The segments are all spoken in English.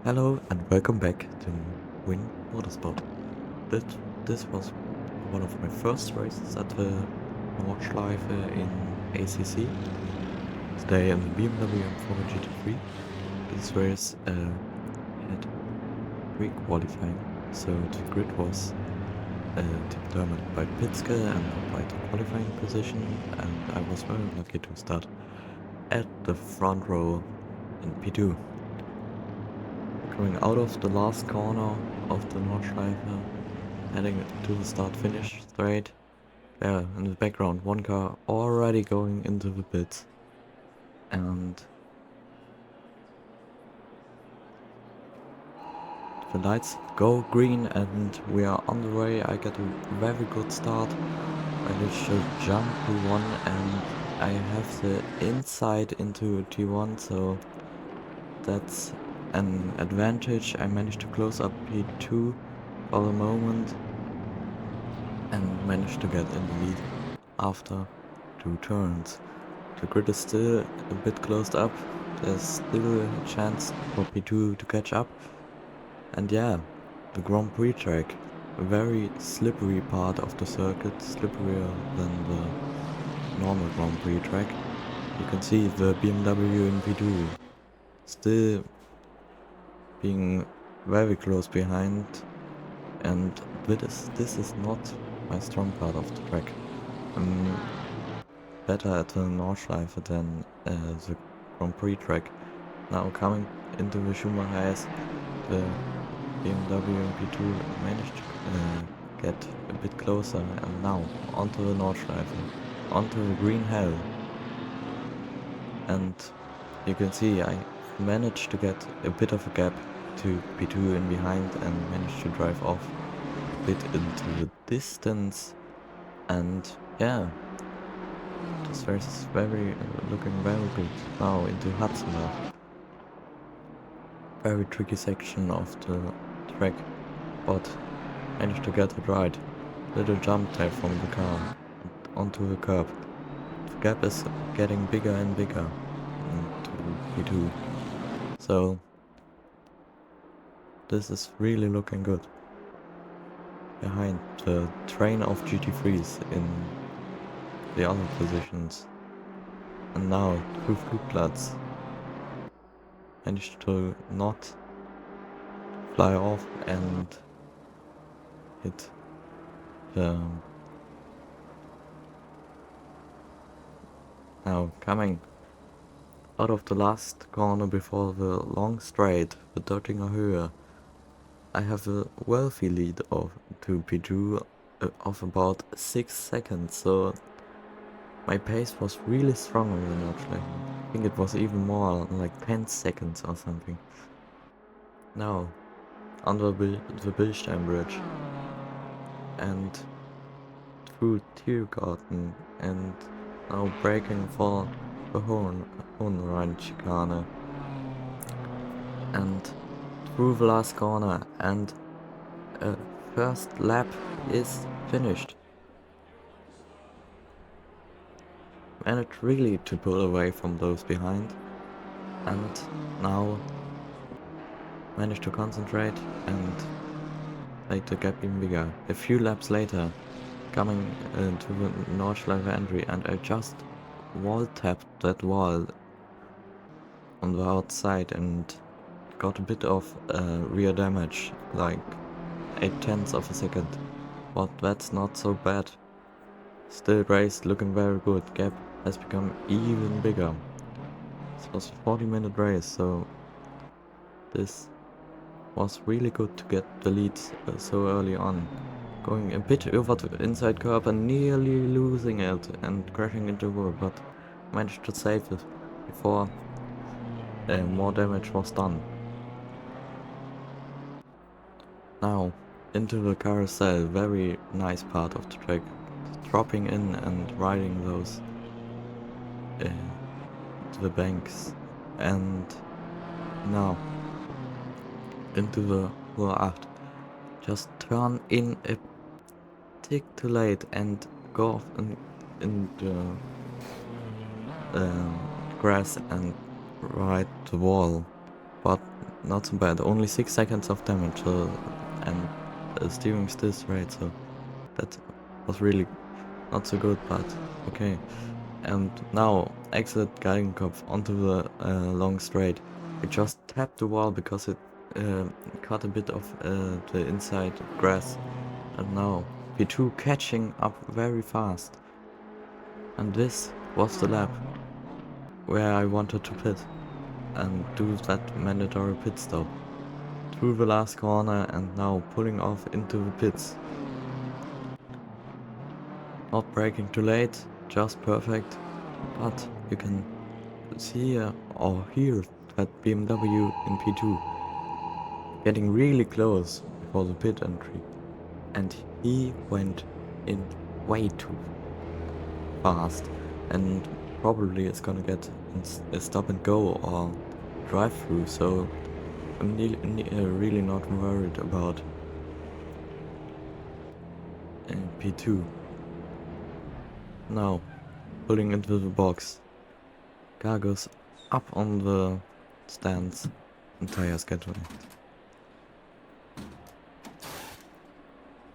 Hello and welcome back to Win Motorsport. This, this was one of my first races at the Nordschleife in ACC. Today in the BMW M4 GT3. This race had pre-qualifying, so the grid was determined by Pitske and by the qualifying position, and I was very lucky to start at the front row in P2. Coming out of the last corner of the Nordschleife, heading to the start-finish straight. Yeah, in the background, one car already going into the pits. And the lights go green and we are on the way. I get a very good start. I reach to jump P1 and I have the inside into T1, so that's an advantage. I managed to close up P2 for the moment and managed to get in the lead after 2 turns. The grid is still a bit closed up. There's still a chance for P2 to catch up. And yeah, the Grand Prix track, a very slippery part of the circuit, slipperier than the normal Grand Prix track. You can see the BMW in P2 still being very close behind, and this is not my strong part of the track. Better at the Nordschleife than the Grand Prix track. Now coming into the Schumacher, the BMW P2 managed to get a bit closer, and now onto the Nordschleife, onto the green hell. And you can see I managed to get a bit of a gap to P2 in behind and managed to drive off a bit into the distance. And yeah, this race is looking very good. Now into Hudson. Very tricky section of the track, but managed to get it right. Little jump there from the car onto the curb. The gap is getting bigger and bigger into P2. So this is really looking good. Behind the train of GT3s in the other positions. And now two Flugplatz managed to not fly off and hit the... Now coming out of the last corner before the long straight, the Döttinger Höhe, I have a wealthy lead of to P2 of about 6 seconds, so my pace was really strong on the Nordschleife. I think it was even more, like 10 seconds or something. Now, under the Bilstein Bridge and through Tiergarten and now braking for the Hohenrhein chicane and through the last corner, and first lap is finished. Managed really to pull away from those behind, and now managed to concentrate and make the gap even bigger. A few laps later, coming to the Nordschleife entry, and I just wall tapped that wall on the outside and got a bit of rear damage, like 0.8 of a second, but that's not so bad. Still race looking very good. Gap has become even bigger. This was a 40-minute race, so this was really good to get the lead so early on. Going a bit over the inside curb and nearly losing it and crashing into the wall, but managed to save it before more damage was done. Now into the carousel, very nice part of the track, dropping in and riding those the banks, and now into the Ruhr 8. Just turn in a tick too late and go off in the grass and ride the wall, but not so bad. Only 6 seconds of damage, so, and steering still straight, so that was really not so good, but okay. And now exit Geigenkopf onto the long straight. It just tapped the wall because it caught a bit of the inside grass. And now P2 catching up very fast. And this was the lap where I wanted to pit and do that mandatory pit stop. Through the last corner and now pulling off into the pits. Not braking too late, just perfect. But you can see or hear that BMW in P2 getting really close before the pit entry, and he went in way too fast and probably is gonna get a stop and go or drive through, so I'm really not worried about P2. Now pulling into the box. Car goes up on the stands and tires get wet.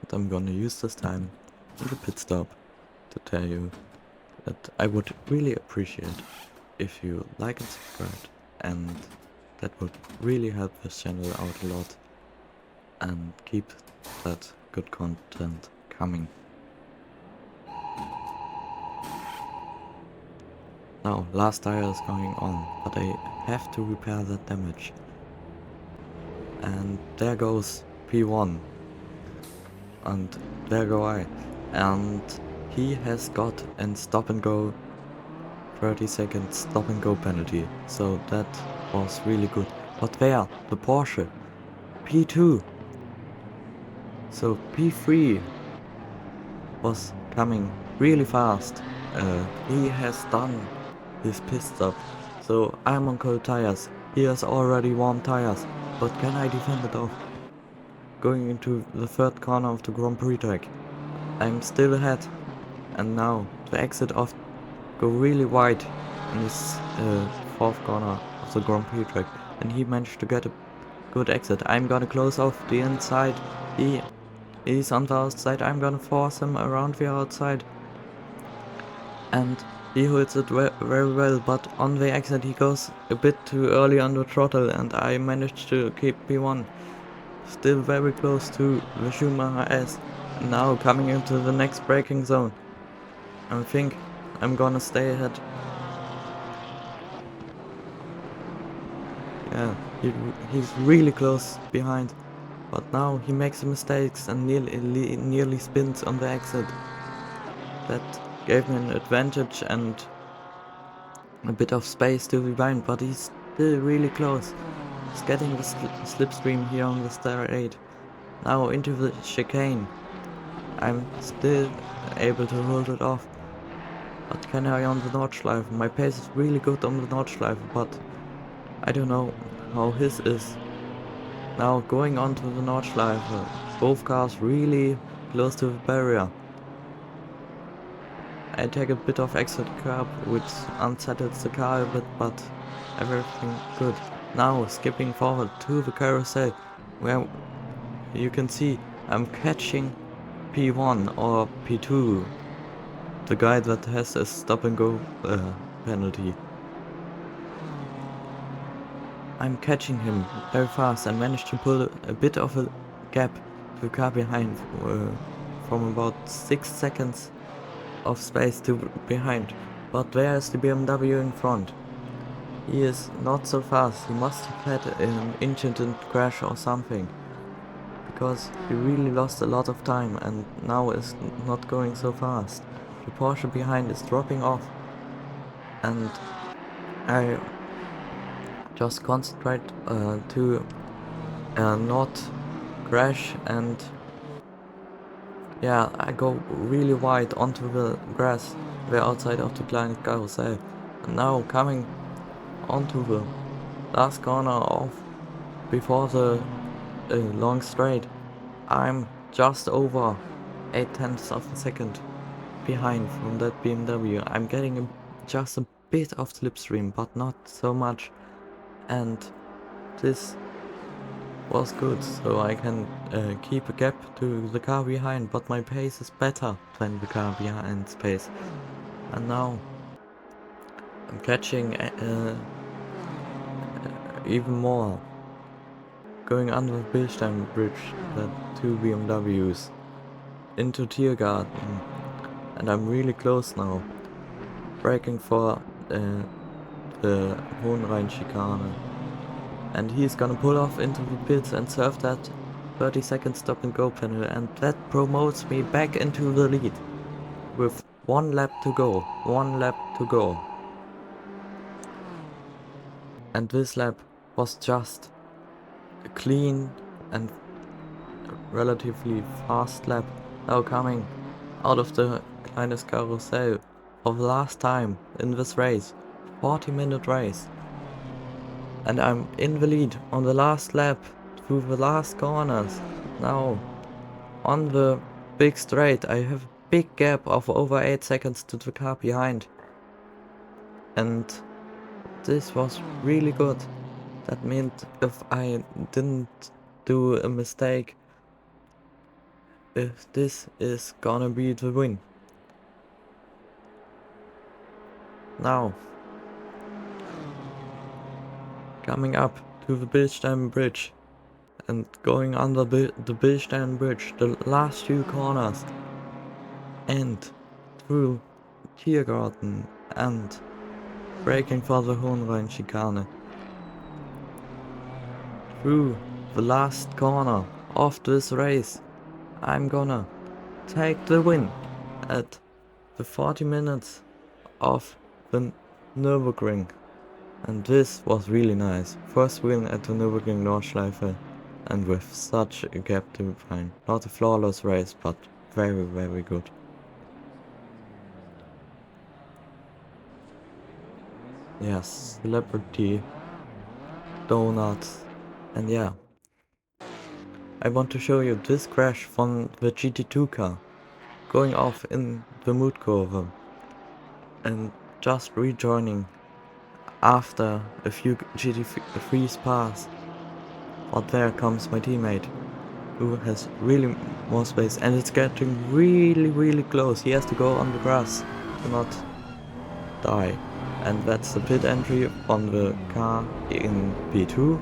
But I'm gonna use this time in the pit stop to tell you that I would really appreciate if you like and subscribe, and that would really help this channel out a lot and keep that good content coming. Now, last tire is going on, but I have to repair that damage. And there goes P1. And there go I. And he has got a stop and go 30 seconds stop and go penalty. So that was really good. But there, the Porsche. P2. So P3 was coming really fast. He has done his pit stop. So I'm on cold tires. He has already warm tires. But can I defend it off? Going into the third corner of the Grand Prix track. I'm still ahead. And now the exit off go really wide in this fourth corner of the Grand Prix track. And he managed to get a good exit. I'm gonna close off the inside. He's on the outside. I'm gonna force him around the outside. And he holds it very well, but on the exit he goes a bit too early on the throttle, and I managed to keep P1 still very close to the Schumacher S. And now coming into the next braking zone. I think I'm gonna stay ahead. Yeah, he's really close behind, but now he makes mistakes and nearly spins on the exit. That gave me an advantage and a bit of space to rewind, but he's still really close. He's getting the slipstream here on the star 8. Now into the chicane. I'm still able to hold it off. But can I on the Nordschleife? My pace is really good on the Nordschleife, but I don't know how his is. Now going on to the Nordschleife. Both cars really close to the barrier. I take a bit of exit curb, which unsettles the car a bit, but everything good. Now skipping forward to the carousel, where you can see I'm catching P1 or P2, the guy that has a stop and go penalty. I'm catching him very fast and managed to pull a bit of a gap to the car behind from about 6 seconds of space to behind. But where is the BMW in front? He is not so fast. He must have had an incident crash or something, because he really lost a lot of time and now is not going so fast. The Porsche behind is dropping off, and I just concentrate to not crash, and yeah, I go really wide onto the grass. We're outside of the Kleine Carousel. And now coming onto the last corner of before the long straight, I'm just over 0.8 of a second behind from that BMW. I'm getting just a bit of slipstream, but not so much. And this was good, so I can keep a gap to the car behind, but my pace is better than the car behind's pace. And now I'm catching even more, going under the Billstein Bridge, the two BMWs, into Tiergarten, and I'm really close now, braking for the Hohenrhein chicane. And he's gonna pull off into the pits and serve that 30-second stop and go panel, and that promotes me back into the lead with 1 lap to go, 1 lap to go. And this lap was just a clean and relatively fast lap. Now coming out of the Kleines Karussell for the last time in this race, 40-minute race. And I'm in the lead on the last lap through the last corners. Now on the big straight I have a big gap of over 8 seconds to the car behind. And this was really good. That meant if I didn't do a mistake, if this is gonna be the win. Now, coming up to the Billstein Bridge and going under the Billstein Bridge, the last few corners, and through Tiergarten and braking for the Hohenrhein chicane. Through the last corner of this race, I'm gonna take the win at the 40 minutes of the Nürburgring. And this was really nice. First win at the Nürburgring Nordschleife, and with such a gap to find. Not a flawless race, but very, very good. Yes, celebrity, donuts, and yeah. I want to show you this crash from the GT2 car, going off in the mood curve, and just rejoining after a few GT3s pass. But there comes my teammate, who has really more space, and it's getting really, really close. He has to go on the grass to not die. And that's the pit entry on the car in P2.